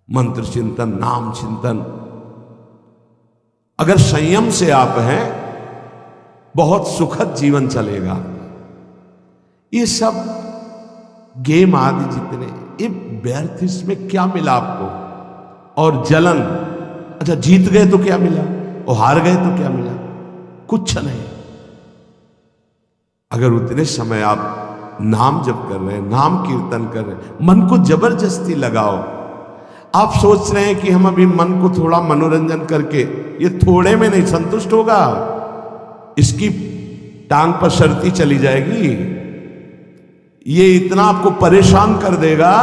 मंत्र चिंतन, नाम चिंतन। अगर संयम से आप हैं, बहुत सुखद जीवन चलेगा। ये सब गेम आदि जितने, ये व्यर्थ, इसमें क्या मिला आपको? और जलन, अच्छा जीत गए तो क्या मिला, और हार गए तो क्या मिला? कुछ नहीं। अगर उतने समय आप नाम जप कर रहे हैं, नाम कीर्तन कर रहे हैं, मन को जबरदस्ती लगाओ। आप सोच रहे हैं कि हम अभी मन को थोड़ा मनोरंजन करके, ये थोड़े में नहीं संतुष्ट होगा, इसकी टांग पर शर्ती चली जाएगी। ये इतना आपको परेशान कर देगा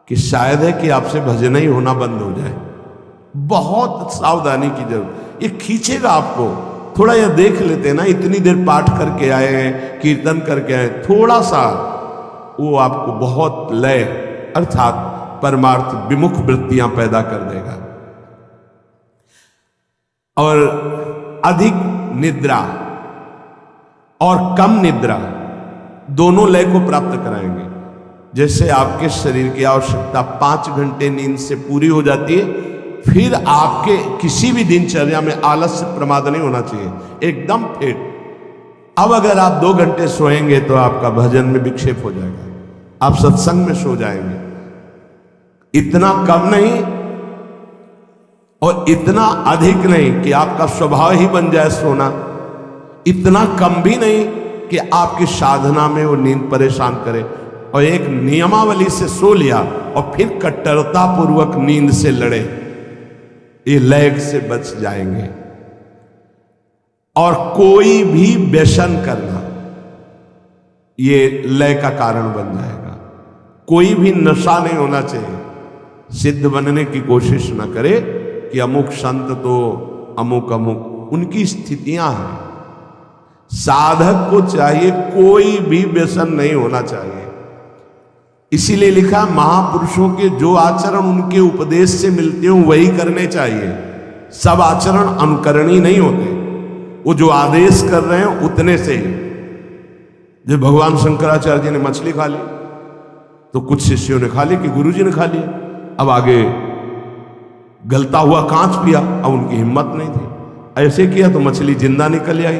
कि शायद है कि आपसे भजन ही होना बंद हो जाए। बहुत सावधानी की जरूरत। ये खींचेगा आपको। थोड़ा यह देख लेते ना, इतनी देर पाठ करके आए हैं, कीर्तन करके आए, थोड़ा सा वो आपको बहुत लय अर्थात परमार्थ विमुख वृत्तियां पैदा कर देगा। और अधिक निद्रा और कम निद्रा दोनों लय को प्राप्त कराएंगे। जैसे आपके शरीर की आवश्यकता 5 घंटे नींद से पूरी हो जाती है, फिर आपके किसी भी दिनचर्या में आलस्य प्रमाद नहीं होना चाहिए, एकदम फिट। अब अगर आप 2 घंटे सोएंगे तो आपका भजन में विक्षेप हो जाएगा, आप सत्संग में सो जाएंगे। इतना कम नहीं और इतना अधिक नहीं कि आपका स्वभाव ही बन जाए सोना, इतना कम भी नहीं कि आपकी साधना में वो नींद परेशान करे। और एक नियमावली से सो लिया और फिर कट्टरता पूर्वक नींद से लड़े, ये लय से बच जाएंगे। और कोई भी व्यसन करना ये लय का कारण बन जाएगा। कोई भी नशा नहीं होना चाहिए। सिद्ध बनने की कोशिश न करे कि अमुक संत तो अमुक अमुक, उनकी स्थितियां हैं। साधक को चाहिए कोई भी व्यसन नहीं होना चाहिए। इसीलिए लिखा, महापुरुषों के जो आचरण उनके उपदेश से मिलते हो वही करने चाहिए। सब आचरण अनुकरणीय नहीं होते, वो जो आदेश कर रहे हैं उतने से ही। जब भगवान शंकराचार्य जी ने मछली खा ली तो कुछ शिष्यों ने खा ली कि गुरुजी ने खा लिया। अब आगे गलता हुआ कांच पिया, अब उनकी हिम्मत नहीं थी। ऐसे किया तो मछली जिंदा निकल आई,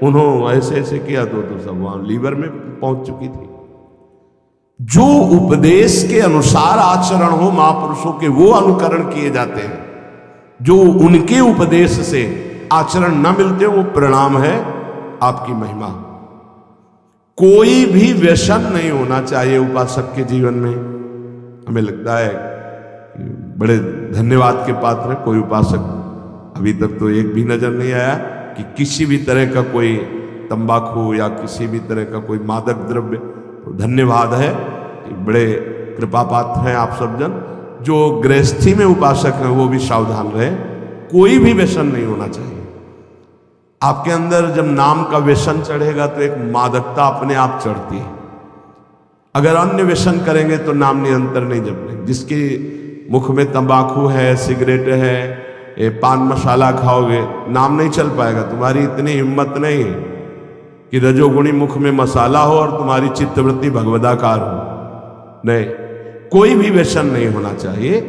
उन्होंने ऐसे ऐसे किया तो सब वहां लीवर में पहुंच चुकी थी। जो उपदेश के अनुसार आचरण हो महापुरुषों के, वो अनुकरण किए जाते हैं। जो उनके उपदेश से आचरण न मिलते वो प्रणाम है आपकी महिमा। कोई भी व्यसन नहीं होना चाहिए उपासक के जीवन में। हमें लगता है बड़े धन्यवाद के पात्र है कोई उपासक, अभी तक तो एक भी नजर नहीं आया कि किसी भी तरह का कोई तंबाकू या किसी भी तरह का कोई मादक द्रव्य। तो धन्यवाद है कि बड़े कृपा पात्र हैं आप सब जन। जो गृहस्थी में उपासक हैं वो भी सावधान रहे, कोई भी व्यसन नहीं होना चाहिए। आपके अंदर जब नाम का व्यसन चढ़ेगा तो एक मादकता अपने आप चढ़ती है। अगर अन्य व्यसन करेंगे तो नाम निरंतर नहीं जपने। जिसके मुख में तंबाकू है, सिगरेट है, पान मसाला खाओगे, नाम नहीं चल पाएगा। तुम्हारी इतनी हिम्मत नहीं है कि रजोगुणी मुख में मसाला हो और तुम्हारी चित्तवृत्ति भगवदाकार हो। नहीं, कोई भी व्यसन नहीं होना चाहिए,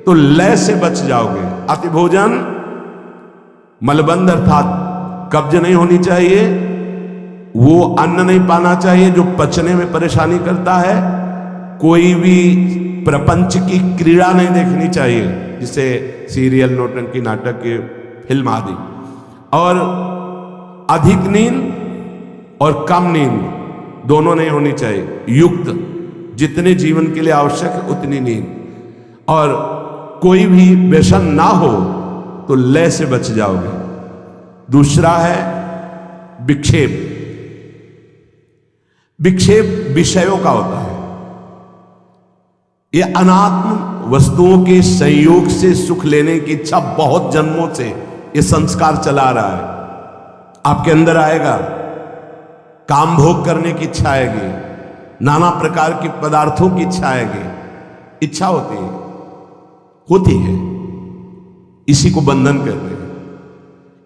तो लय से बच जाओगे। अति भोजन, मलबंध अर्थात कब्ज नहीं होनी चाहिए। वो अन्न नहीं पाना चाहिए जो पचने में परेशानी करता है। कोई भी प्रपंच की क्रीड़ा नहीं देखनी चाहिए, जिसे सीरियल, नौटंकी, नाटक, फिल्म आदि। और अधिक नींद और कम नींद दोनों नहीं होनी चाहिए। युक्त, जितने जीवन के लिए आवश्यक है उतनी नींद। और कोई भी व्यसन ना हो तो लय से बच जाओगे। दूसरा है विक्षेप। विक्षेप विषयों का होता है। यह अनात्म वस्तुओं के संयोग से सुख लेने की इच्छा बहुत जन्मों से यह संस्कार चला रहा है। आपके अंदर आएगा, काम भोग करने की इच्छा आएगी, नाना प्रकार के पदार्थों की इच्छा आएगी। इच्छा होती है, इसी को बंधन कहते हैं।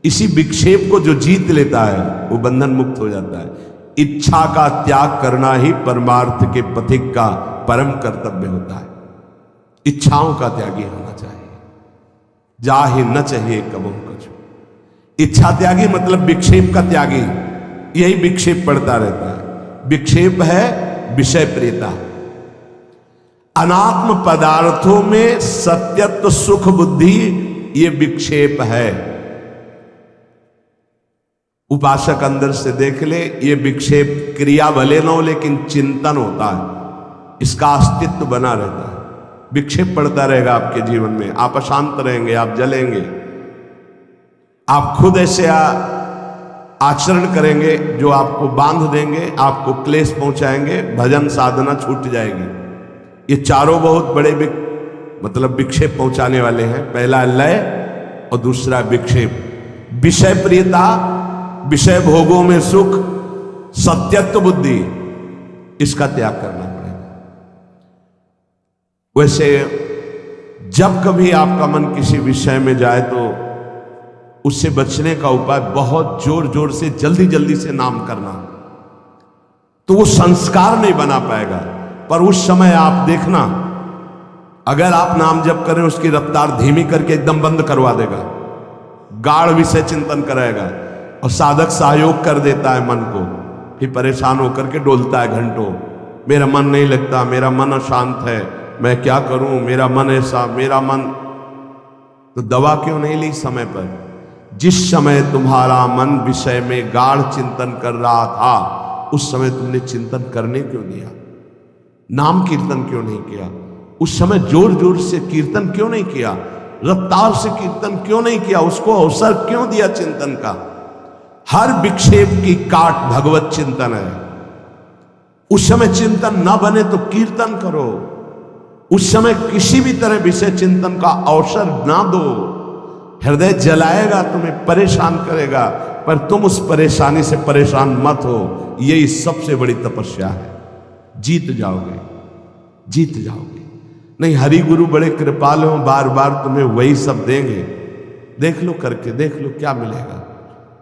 इसी विक्षेप को जो जीत लेता है वो बंधन मुक्त हो जाता है। इच्छा का त्याग करना ही परमार्थ के पथिक का परम कर्तव्य होता है। इच्छाओं का त्यागी होना चाहिए। जा ही न चाहिए कबू कुछ। इच्छा त्यागी मतलब विक्षेप का त्यागी। यही विक्षेप पड़ता रहता है। विक्षेप है विषय प्रियता। अनात्म पदार्थों में सत्यत्व सुख बुद्धि ये विक्षेप है। उपासक अंदर से देख ले, ये विक्षेप क्रिया भले न हो लेकिन चिंतन होता है, इसका अस्तित्व बना रहता है। विक्षेप पड़ता रहेगा आपके जीवन में, आप अशांत रहेंगे, आप जलेंगे, आप खुद ऐसे आचरण करेंगे जो आपको बांध देंगे, आपको क्लेश पहुंचाएंगे, भजन साधना छूट जाएगी। ये चारों बहुत बड़े मतलब विक्षेप पहुंचाने वाले हैं। पहला लय और दूसरा विक्षेप। विषय प्रियता, विषय भोगों में सुख, सत्यत्व बुद्धि, इसका त्याग करना पड़ेगा। वैसे जब कभी आपका मन किसी विषय में जाए तो उससे बचने का उपाय बहुत जोर जोर से जल्दी जल्दी से नाम करना, तो वो संस्कार नहीं बना पाएगा। पर उस समय आप देखना, अगर आप नाम जप करें उसकी रफ्तार धीमी करके एकदम बंद करवा देगा, गाढ़ विषय चिंतन कराएगा और साधक सहयोग कर देता है मन को। फिर परेशान होकर के डोलता है घंटों, मेरा मन नहीं लगता, मेरा मन अशांत है, मैं क्या करूं, मेरा मन ऐसा, मेरा मन। तो दवा क्यों नहीं ली समय पर? जिस समय तुम्हारा मन विषय में गाढ़ चिंतन कर रहा था, उस समय तुमने चिंतन करने क्यों दिया? नाम कीर्तन क्यों नहीं किया? उस समय जोर जोर से कीर्तन क्यों नहीं किया? रफ्तार से कीर्तन क्यों नहीं किया? उसको अवसर क्यों दिया चिंतन का? हर विक्षेप की काट भगवत चिंतन है। उस समय चिंतन ना बने तो कीर्तन करो। उस समय किसी भी तरह विषय चिंतन का अवसर ना दो। हृदय जलाएगा, तुम्हें परेशान करेगा, पर तुम उस परेशानी से परेशान मत हो। यही सबसे बड़ी तपस्या है। जीत जाओगे, जीत जाओगे। नहीं, हरि गुरु बड़े कृपालु हो, बार बार तुम्हें वही सब देंगे, देख लो करके, देख लो क्या मिलेगा।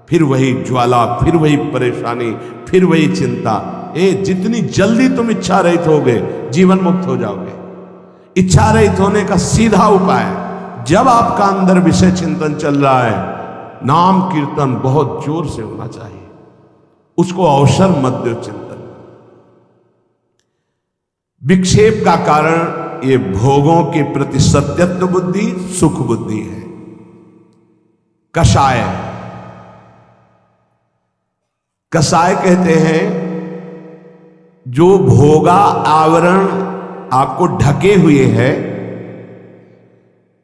फिर वही ज्वाला, फिर वही परेशानी, फिर वही चिंता। जितनी जल्दी तुम इच्छा रहित होगे, जीवन मुक्त हो जाओगे। इच्छा रहित होने का सीधा उपाय, जब आपका अंदर विषय चिंतन चल रहा है, नाम कीर्तन बहुत जोर से होना चाहिए। उसको अवसर मत दो चिंतन। विक्षेप का कारण ये भोगों के प्रति सत्यत्व बुद्धि, सुख बुद्धि है। कषाय, कषाय कहते हैं जो भोगा आवरण आपको ढके हुए है,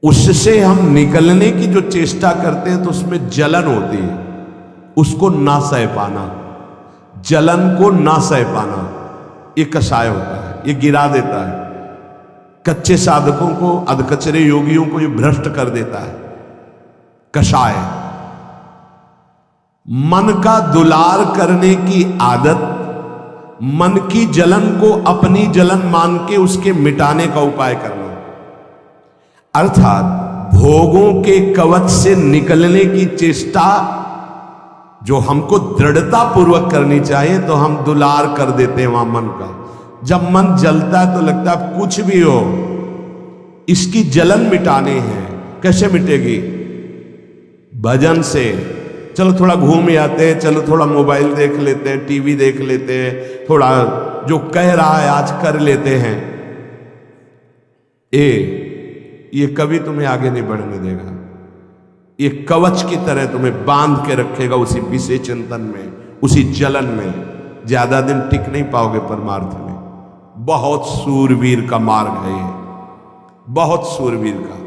उससे हम निकलने की जो चेष्टा करते हैं तो उसमें जलन होती है, उसको ना सह पाना, जलन को ना सह पाना, ये कषाय होता है। ये गिरा देता है कच्चे साधकों को, अधकचरे योगियों को ये भ्रष्ट कर देता है। कषाय, मन का दुलार करने की आदत, मन की जलन को अपनी जलन मान के उसके मिटाने का उपाय करना, अर्थात भोगों के कवच से निकलने की चेष्टा जो हमको दृढ़ता पूर्वक करनी चाहिए, तो हम दुलार कर देते हैं वहां मन का। जब मन जलता है तो लगता है कुछ भी हो, इसकी जलन मिटानी है। कैसे मिटेगी? भजन से। चलो थोड़ा घूम आते हैं, चलो थोड़ा मोबाइल देख लेते हैं, टीवी देख लेते हैं, थोड़ा जो कह रहा है आज कर लेते हैं। ये कभी तुम्हें आगे नहीं बढ़ने देगा। ये कवच की तरह तुम्हें बांध के रखेगा उसी विषय चिंतन में, उसी जलन में। ज्यादा दिन टिक नहीं पाओगे परमार्थ में। बहुत सूरवीर का मार्ग है ये, बहुत सूरवीर का।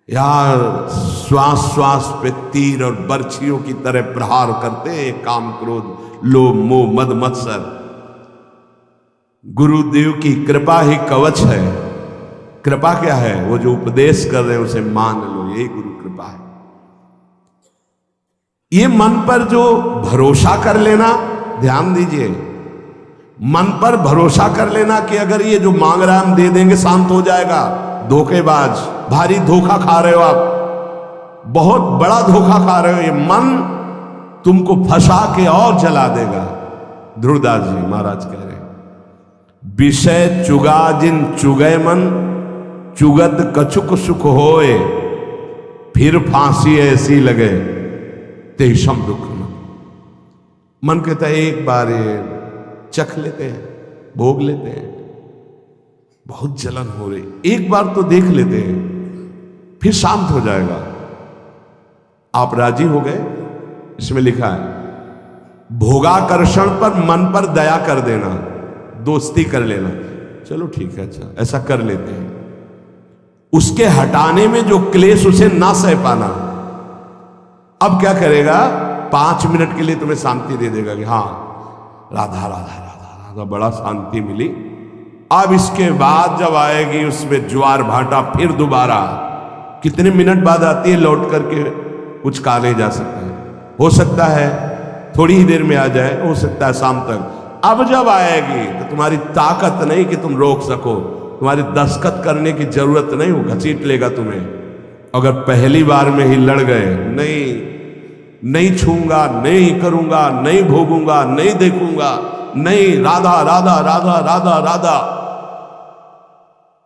यार श्वास श्वास पे तीर और बर्छियों की तरह प्रहार करते हैं काम, क्रोध, लोभ, मोह, मद, मत्सर। गुरुदेव की कृपा ही कवच है। कृपा क्या है? वो जो उपदेश कर रहे हैं उसे मान लो, यही गुरु कृपा है। ये मन पर जो भरोसा कर लेना, ध्यान दीजिए, मन पर भरोसा कर लेना कि अगर ये जो मांग रहा है हम दे देंगे, शांत हो जाएगा। धोखेबाज, भारी धोखा खा रहे हो आप, बहुत बड़ा धोखा खा रहे हो। ये मन तुमको फंसा के और जला देगा। ध्रुवदास जी महाराज कह रहे हैं, विषय चुगा जिन चुगय मन, चुगत कछुक सुख होए, फिर फांसी ऐसी लगे तेषम दुख न। मन कहता है एक बार ये चख लेते हैं, भोग लेते हैं, बहुत जलन हो रही, एक बार तो देख लेते हैं, फिर शांत हो जाएगा। आप राजी हो गए? इसमें लिखा है भोगाकर्षण पर मन पर दया कर देना, दोस्ती कर लेना। चलो ठीक है, अच्छा ऐसा कर लेते हैं। उसके हटाने में जो क्लेश उसे ना सह पाना, अब क्या करेगा? 5 मिनट के लिए तुम्हें शांति दे देगा कि हाँ राधा राधा राधा राधा, बड़ा शांति मिली। अब इसके बाद जब आएगी उसमें ज्वार भाटा, फिर दोबारा कितने मिनट बाद आती है, लौट करके कुछ कहा नहीं जा सकता है। हो सकता है थोड़ी ही देर में आ जाए, हो सकता है शाम तक। अब जब आएगी तो तुम्हारी ताकत नहीं कि तुम रोक सको, तुम्हारी दस्तखत करने की जरूरत नहीं, वो घसीट लेगा तुम्हें। अगर पहली बार में ही लड़ गए, नहीं छूंगा, नहीं करूंगा, नहीं भोगूंगा, नहीं देखूंगा, नहीं राधा राधा राधा राधा राधा,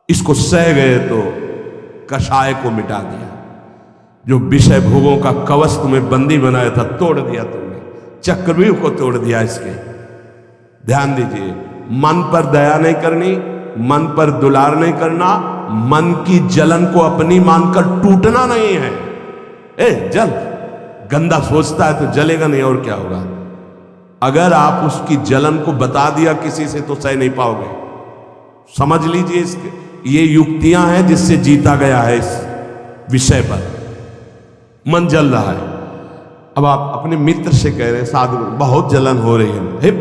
इसको सह गए तो कषाय को मिटा दिया। जो विषय भोगों का कवच तुम्हें बंदी बनाया था, तोड़ दिया तुमने, चक्रव्यूह को तोड़ दिया इसके। ध्यान दीजिए, मन पर दया नहीं करनी, मन पर दुलार नहीं करना, मन की जलन को अपनी मानकर टूटना नहीं है। जल गंदा सोचता है तो जलेगा नहीं, और क्या होगा? अगर आप उसकी जलन को बता दिया किसी से तो सह नहीं पाओगे। समझ लीजिए, इसके ये युक्तियां हैं जिससे जीता गया है इस विषय पर। मन जल रहा है, अब आप अपने मित्र से कह रहे हैं साधु बहुत जलन हो रही है, हे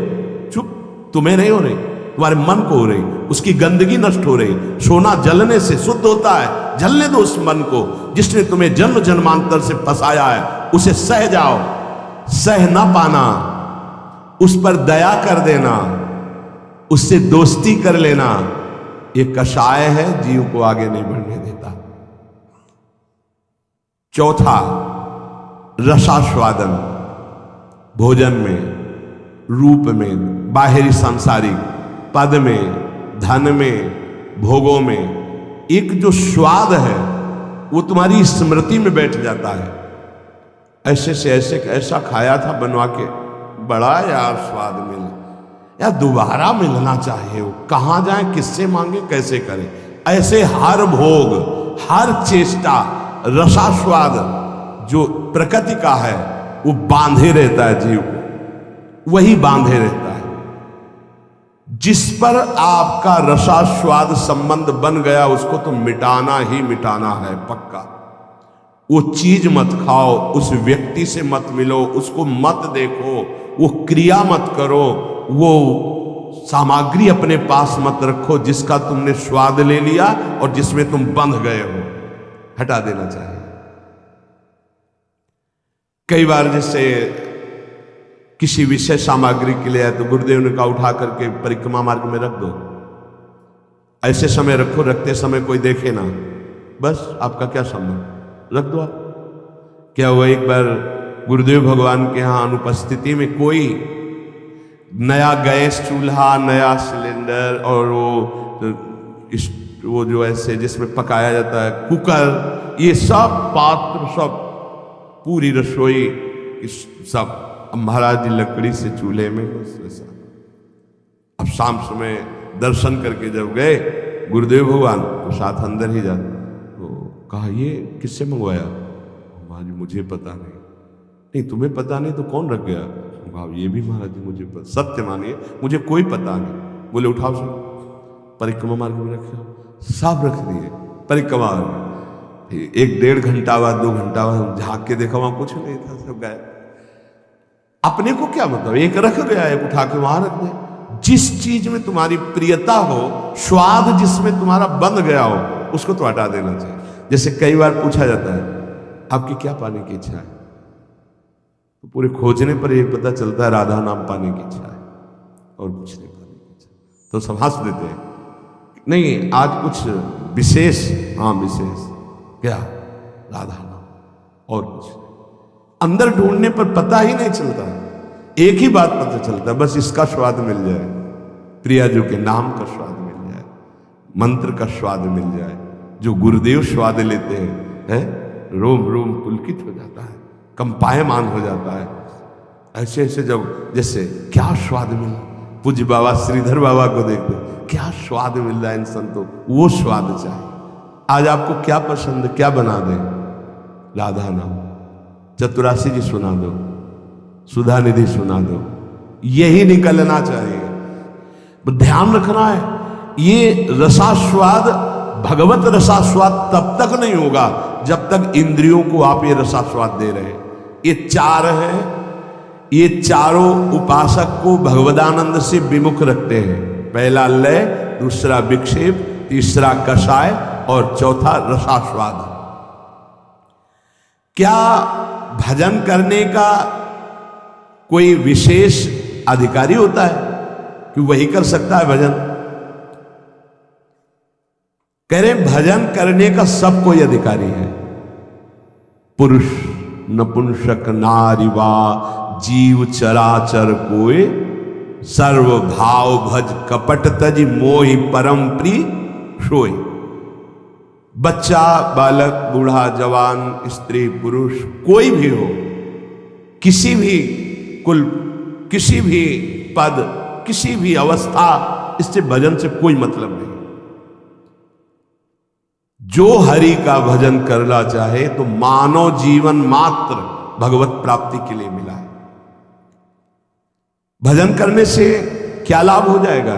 चुप, तुम्हें नहीं हो रही, तुम्हारे मन को हो रही, उसकी गंदगी नष्ट हो रही। सोना जलने से शुद्ध होता है, जलने दो उस मन को जिसने तुम्हें जन्म जन्मांतर से फंसाया है, उसे सह जाओ। सह ना पाना, उस पर दया कर देना, उससे दोस्ती कर लेना, ये कषाय है, जीव को आगे नहीं बढ़ने देता। चौथा, रसास्वादन। भोजन में, रूप में, बाहरी सांसारिक पद में, धन में, भोगों में एक जो स्वाद है वो तुम्हारी स्मृति में बैठ जाता है। ऐसे से ऐसा खाया था बनवा के, बड़ा यार स्वाद मिला, यार दोबारा मिलना चाहिए। वो कहाँ जाए, किससे मांगे, कैसे करें? ऐसे हर भोग, हर चेष्टा, रसास्वाद जो प्रकृति का है वो बांधे रहता है जीव को, वही बांधे रहता है। जिस पर आपका रसास्वाद संबंध बन गया उसको तो मिटाना ही मिटाना है पक्का। वो चीज मत खाओ, उस व्यक्ति से मत मिलो, उसको मत देखो, वो क्रिया मत करो, वो सामग्री अपने पास मत रखो जिसका तुमने स्वाद ले लिया और जिसमें तुम बंध गए हो, हटा देना चाहिए। कई बार जैसे किसी विशेष सामग्री के लिए है तो गुरुदेव ने कहा उठा करके परिक्रमा मार्ग में रख दो, ऐसे समय रखो, रखते समय कोई देखे ना, बस आपका क्या संबंध, रख दो आप। क्या हुआ, एक बार गुरुदेव भगवान के यहाँ अनुपस्थिति में कोई नया गैस चूल्हा, नया सिलेंडर और वो जो ऐसे जिसमें पकाया जाता है कुकर, ये सब पात्र, सब पूरी रसोई सब, अब महाराज जी लकड़ी से चूल्हे में। अब शाम समय दर्शन करके जब गए गुरुदेव भगवान तो साथ अंदर ही जाते, तो कहा ये किससे मंगवाया? महाराज जी मुझे पता नहीं तुम्हें पता नहीं तो कौन रख गया? भाव ये भी महाराज जी मुझे पता, सत्य मानिए मुझे कोई पता नहीं। बोले उठाओ सब, परिक्रमा मार्ग में रखे, सब रख दिए परिक्रमा में। 1-1.5 घंटा बाद, 2 घंटा बाद झाँक के देखा वहां कुछ नहीं था, सब गायब। अपने को क्या मतलब, एक रख गया है, उठा के वहां रख दे। जिस चीज में तुम्हारी प्रियता हो, स्वाद जिसमें तुम्हारा बंध गया हो, उसको तो हटा देना चाहिए। जैसे कई बार पूछा जाता है आपकी क्या पाने की इच्छा है, तो पूरे खोजने पर ये पता चलता है राधा नाम पाने की इच्छा है और कुछ नहीं पाने की इच्छा। तो सब हंस देते हैं, नहीं आज कुछ विशेष, हाँ विशेष क्या, राधा नाम और कुछ। अंदर ढूंढने पर पता ही नहीं चलता, एक ही बात पता चलता है, बस इसका स्वाद मिल जाए, प्रियाजू के नाम का स्वाद मिल जाए, मंत्र का स्वाद मिल जाए, जो गुरुदेव स्वाद लेते हैं, रोम रोम पुलकित हो जाता है, कंपायमान हो जाता है। ऐसे ऐसे जब जैसे क्या स्वाद मिला, पूज्य बाबा श्रीधर बाबा को देखते क्या स्वाद मिल रहा है इन संतों, वो स्वाद चाहिए। आज आपको क्या पसंद, क्या बना दें? राधा नाम, चतुरासी जी सुना दो, सुधा निधि सुना दो, यही निकलना चाहिए। ध्यान रखना है, ये रसास्वाद, भगवत रसास्वाद तब तक नहीं होगा जब तक इंद्रियों को आप ये रसास्वाद दे रहे हैं। ये चार है, ये चारों उपासक को भगवदानंद से विमुख रखते हैं। पहला लय, दूसरा विक्षेप, तीसरा कषाय और चौथा रसास्वाद। क्या भजन करने का कोई विशेष अधिकारी होता है कि वही कर सकता है भजन? कह रहे भजन करने का सब कोई अधिकारी है। पुरुष, नपुंसक, नारी वा जीव चराचर कोय, सर्व भाव भज कपट तज मोहि परम प्रिय सोय। बच्चा, बालक, बूढ़ा, जवान, स्त्री, पुरुष, कोई भी हो, किसी भी कुल, किसी भी पद, किसी भी अवस्था, इससे भजन से कोई मतलब नहीं। जो हरि का भजन करना चाहे तो मानव जीवन मात्र भगवत प्राप्ति के लिए मिला है। भजन करने से क्या लाभ हो जाएगा?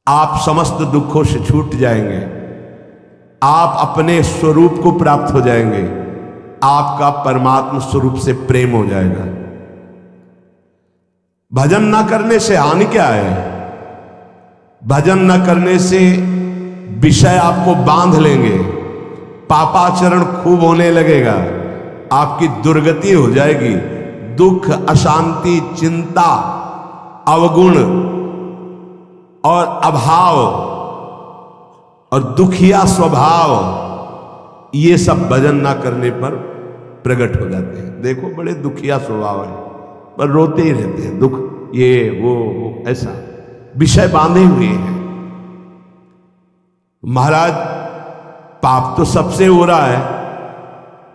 आप समस्त दुखों से छूट जाएंगे, आप अपने स्वरूप को प्राप्त हो जाएंगे, आपका परमात्मा स्वरूप से प्रेम हो जाएगा। भजन ना करने से हानि क्या है? भजन ना करने से विषय आपको बांध लेंगे, पापाचरण खूब होने लगेगा, आपकी दुर्गति हो जाएगी, दुख, अशांति, चिंता, अवगुण और अभाव और दुखिया स्वभाव, ये सब भजन ना करने पर प्रकट हो जाते हैं। देखो बड़े दुखिया स्वभाव है पर रोते ही रहते हैं, दुख ये वो ऐसा विषय बांधे हुए हैं। महाराज पाप तो सबसे हो रहा है,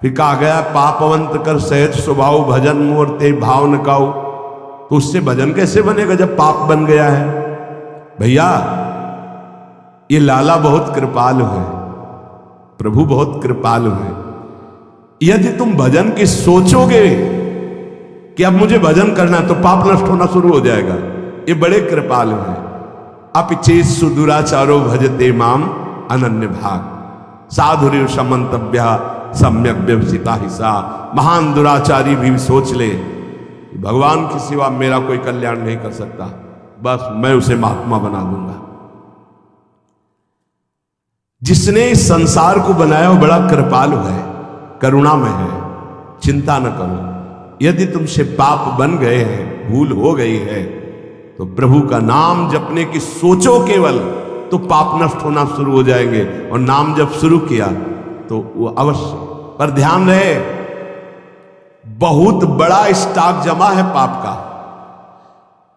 फिर कहा गया पापवंत कर सहज स्वभाव भजन मूर्ते भाव न काऊ। तो उससे भजन कैसे बनेगा जब पाप बन गया है? भैया ये लाला बहुत कृपालु है, प्रभु बहुत कृपालु है। यदि तुम भजन की सोचोगे कि अब मुझे भजन करना है तो पाप नष्ट होना शुरू हो जाएगा। ये बड़े कृपालु हैं। अपिचेत सुदुराचारो भजते माम अनन्य भाग, साधुर्य समंतव्य सम्यक व्यवसिता हिस्सा। महान दुराचारी भी सोच ले कि भगवान की सिवा मेरा कोई कल्याण नहीं कर सकता, बस मैं उसे महात्मा बना दूंगा। जिसने इस संसार को बनाया वो बड़ा कृपालु है, करुणामय है। चिंता न करो, यदि तुमसे पाप बन गए हैं, भूल हो गई है, तो प्रभु का नाम जपने की सोचो केवल, तो पाप नष्ट होना शुरू हो जाएंगे। और नाम जब शुरू किया तो वो अवश्य, पर ध्यान रहे बहुत बड़ा स्टॉक जमा है पाप का।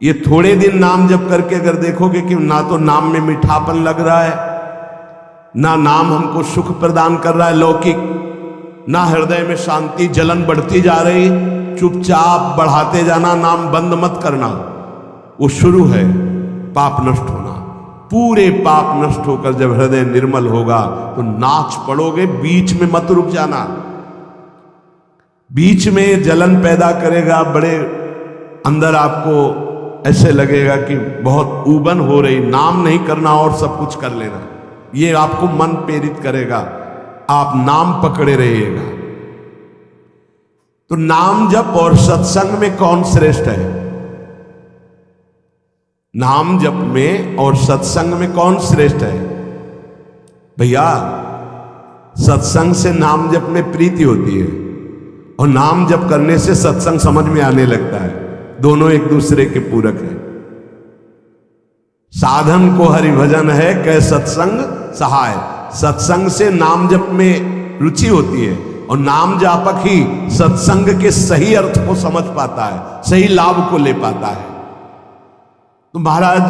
ये थोड़े दिन नाम जप करके अगर देखोगे कि ना तो नाम में मीठापन लग रहा है, ना नाम हमको सुख प्रदान कर रहा है लौकिक, ना हृदय में शांति, जलन बढ़ती जा रही, चुपचाप बढ़ाते जाना, नाम बंद मत करना। वो शुरू है पाप नष्ट होना। पूरे पाप नष्ट होकर जब हृदय निर्मल होगा तो नाच पड़ोगे, बीच में मत रुक जाना। बीच में जलन पैदा करेगा, बड़े अंदर आपको ऐसे लगेगा कि बहुत ऊबन हो रही, नाम नहीं करना और सब कुछ कर लेना, ये आपको मन प्रेरित करेगा, आप नाम पकड़े रहिएगा। तो नाम जप और सत्संग में कौन श्रेष्ठ है? नाम जप में और सत्संग में कौन श्रेष्ठ है? भैया सत्संग से नाम जप में प्रीति होती है और नाम जप करने से सत्संग समझ में आने लगता है। दोनों एक दूसरे के पूरक हैं। साधन को हरिभजन है कै सत्संग सहाय। सत्संग से नाम जप में रुचि होती है और नाम जापक ही सत्संग के सही अर्थ को समझ पाता है, सही लाभ को ले पाता है। तो महाराज,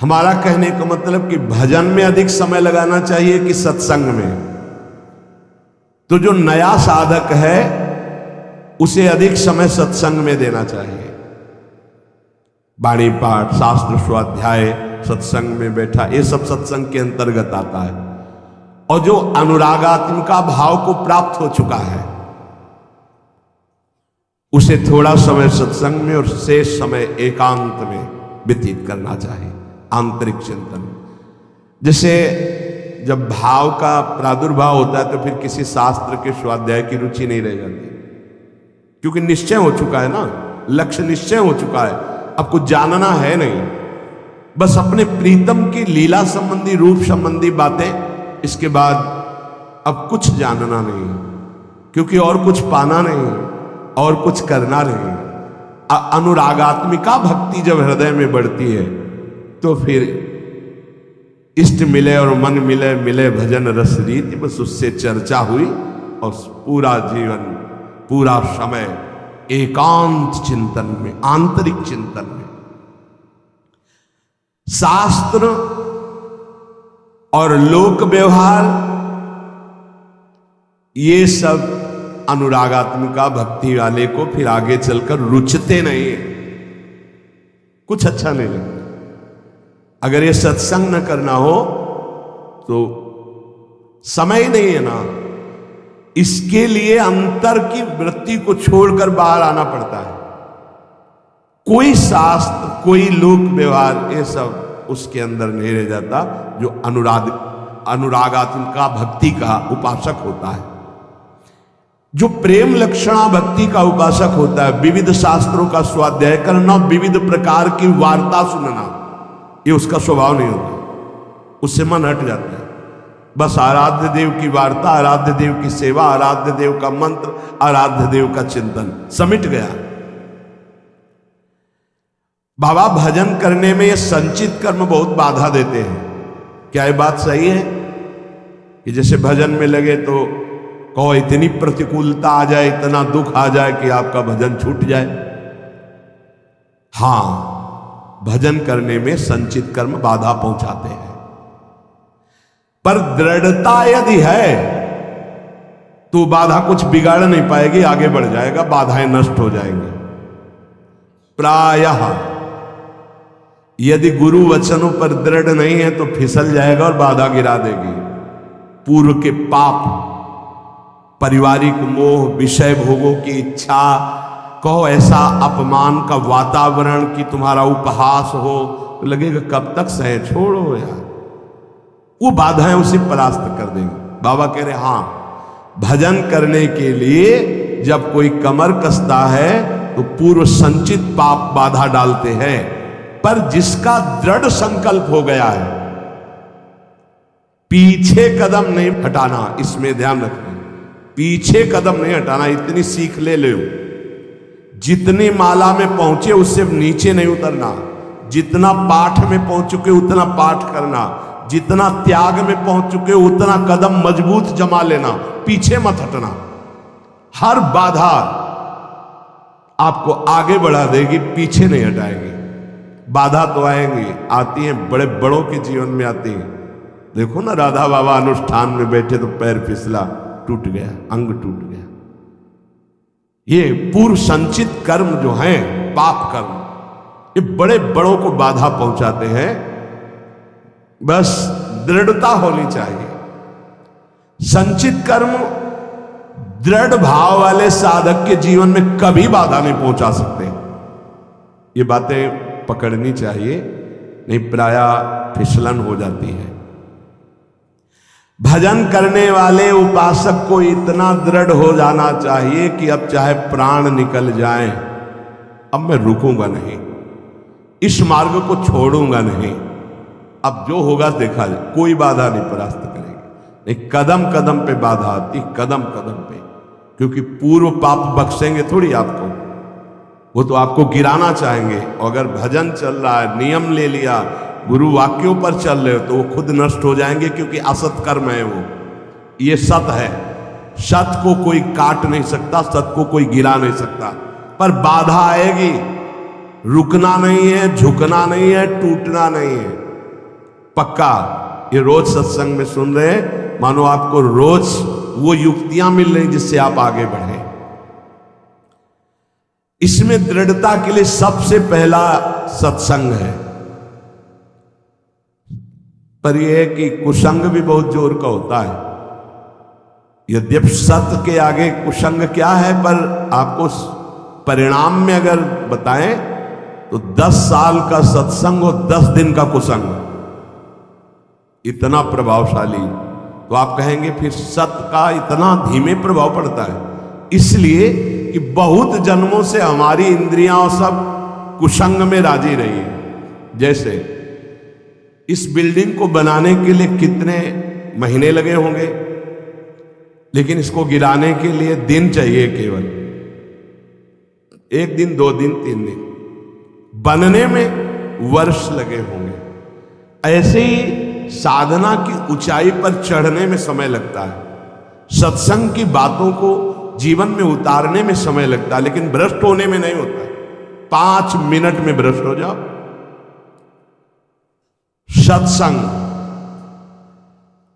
हमारा कहने का मतलब कि भजन में अधिक समय लगाना चाहिए कि सत्संग में? तो जो नया साधक है उसे अधिक समय सत्संग में देना चाहिए। वाणी पाठ, शास्त्र स्वाध्याय, सत्संग में बैठा, ये सब सत्संग के अंतर्गत आता है। और जो अनुरागात्मिका भाव को प्राप्त हो चुका है उसे थोड़ा समय सत्संग में और शेष समय एकांत में व्यतीत करना चाहिए, आंतरिक चिंतन। जैसे जब भाव का प्रादुर्भाव होता है तो फिर किसी शास्त्र के स्वाध्याय की रुचि नहीं रह जाती, क्योंकि निश्चय हो चुका है ना, लक्ष्य निश्चय हो चुका है, अब कुछ जानना है नहीं, बस अपने प्रीतम की लीला संबंधी, रूप संबंधी बातें, इसके बाद अब कुछ जानना नहीं, क्योंकि और कुछ पाना नहीं और कुछ करना नहीं। अनुरागात्मिका भक्ति जब हृदय में बढ़ती है तो फिर इष्ट मिले और मन मिले, मिले भजन रस रीति, बस उससे चर्चा हुई और पूरा जीवन, पूरा समय एकांत चिंतन में, आंतरिक चिंतन में। शास्त्र और लोक व्यवहार ये सब अनुरागात्मिका भक्ति वाले को फिर आगे चलकर रुचते नहीं है, कुछ अच्छा नहीं लगता। अगर ये सत्संग न करना हो तो समय ही नहीं है ना, इसके लिए अंतर की वृत्ति को छोड़कर बाहर आना पड़ता है। कोई शास्त्र, कोई लोक व्यवहार, ये सब उसके अंदर नहीं रह जाता जो अनुरागात्मिका भक्ति का उपासक होता है। जो प्रेम लक्षणा भक्ति का उपासक होता है, विविध शास्त्रों का स्वाध्याय करना, विविध प्रकार की वार्ता सुनना, ये उसका स्वभाव नहीं होता, उससे मन हट जाता है। बस आराध्य देव की वार्ता, आराध्य देव की सेवा, आराध्य देव का मंत्र, आराध्य देव का चिंतन, समिट गया। बाबा भजन करने में ये संचित कर्म बहुत बाधा देते हैं। क्या ये बात सही है कि जैसे भजन में लगे तो कहो इतनी प्रतिकूलता आ जाए, इतना दुख आ जाए कि आपका भजन छूट जाए? हां, भजन करने में संचित कर्म बाधा पहुंचाते हैं, पर दृढ़ता यदि है तो बाधा कुछ बिगाड़ नहीं पाएगी, आगे बढ़ जाएगा, बाधाएं नष्ट हो जाएंगी। प्रायः यदि गुरु वचनों पर दृढ़ नहीं है तो फिसल जाएगा और बाधा गिरा देगी। पूर्व के पाप, पारिवारिक मोह, विषय भोगों की इच्छा, कहो ऐसा अपमान का वातावरण कि तुम्हारा उपहास हो, तो लगेगा कब तक सहे, छोड़ो यार, वो बाधाएं उसे परास्त कर देंगी। बाबा कह रहे हां, भजन करने के लिए जब कोई कमर कसता है तो पूर्व संचित पाप बाधा डालते हैं, पर जिसका दृढ़ संकल्प हो गया है, पीछे कदम नहीं हटाना, इसमें ध्यान रखना, पीछे कदम नहीं हटाना, इतनी सीख ले लो, जितनी माला में पहुंचे उससे नीचे नहीं उतरना, जितना पाठ में पहुंच चुके उतना पाठ करना, जितना त्याग में पहुंच चुके उतना कदम मजबूत जमा लेना, पीछे मत हटना। हर बाधा आपको आगे बढ़ा देगी, पीछे नहीं हटाएगी। बाधा तो आएंगी, आती हैं, बड़े बड़ों के जीवन में आती हैं। देखो ना, राधा बाबा अनुष्ठान में बैठे तो पैर फिसला, टूट गया, अंग टूट गया। ये पूर्व संचित कर्म जो हैं, पाप कर्म, ये बड़े बड़ों को बाधा पहुंचाते हैं। बस दृढ़ता होनी चाहिए। संचित कर्म दृढ़ भाव वाले साधक के जीवन में कभी बाधा नहीं पहुंचा सकते। ये बातें पकड़नी चाहिए, नहीं प्रायः फिसलन हो जाती है। भजन करने वाले उपासक को इतना दृढ़ हो जाना चाहिए कि अब चाहे प्राण निकल जाए, अब मैं रुकूंगा नहीं, इस मार्ग को छोड़ूंगा नहीं, अब जो होगा देखा जाए, कोई बाधा नहीं परास्त करेगी। एक कदम कदम पे बाधा आती, कदम कदम पे, क्योंकि पूर्व पाप बख्शेंगे थोड़ी आपको, वो तो आपको गिराना चाहेंगे। और अगर भजन चल रहा है, नियम ले लिया, गुरु वाक्यों पर चल रहे हो, तो वो खुद नष्ट हो जाएंगे, क्योंकि असत कर्म है वो, ये सत है। सत को कोई काट नहीं सकता, सत को कोई गिरा नहीं सकता, पर बाधा आएगी, रुकना नहीं है, झुकना नहीं है, टूटना नहीं है। पक्का ये रोज सत्संग में सुन रहे हैं, मानो आपको रोज वो युक्तियां मिल रही जिससे आप आगे बढ़े। इसमें दृढ़ता के लिए सबसे पहला सत्संग है। पर यह है कि कुसंग भी बहुत जोर का होता है। यद्यपि सत्य के आगे कुसंग क्या है, पर आपको परिणाम में अगर बताएं तो 10 साल का सत्संग और 10 दिन का कुसंग, इतना प्रभावशाली। तो आप कहेंगे फिर सत्य का इतना धीमे प्रभाव पड़ता है, इसलिए कि बहुत जन्मों से हमारी इंद्रियां और सब कुसंग में राजी रही है। जैसे इस बिल्डिंग को बनाने के लिए कितने महीने लगे होंगे, लेकिन इसको गिराने के लिए दिन चाहिए, केवल 1 दिन, 2 दिन, 3 दिन। बनने में वर्ष लगे होंगे। ऐसे ही साधना की ऊंचाई पर चढ़ने में समय लगता है, सत्संग की बातों को जीवन में उतारने में समय लगता है, लेकिन भ्रष्ट होने में नहीं होता। 5 मिनट में भ्रष्ट हो जाओ। सत्संग,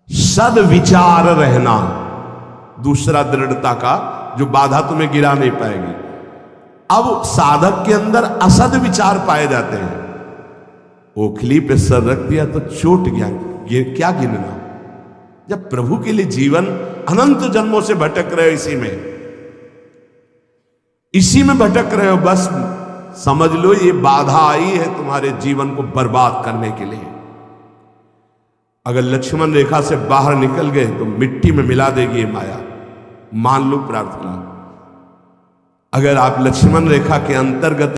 सद्विचार रहना, दूसरा दृढ़ता का जो बाधा तुम्हें गिरा नहीं पाएगी। अब साधक के अंदर असद विचार पाए जाते हैं। ओखली पे सर रख दिया तो चोट गया, क्या गिनना। जब प्रभु के लिए जीवन अनंत जन्मों से भटक रहे हो, इसी में भटक रहे हो, बस समझ लो ये बाधा आई है तुम्हारे जीवन को बर्बाद करने के लिए। अगर लक्ष्मण रेखा से बाहर निकल गए तो मिट्टी में मिला देगी ये माया। मान लो प्रार्थना। अगर आप लक्ष्मण रेखा के अंतर्गत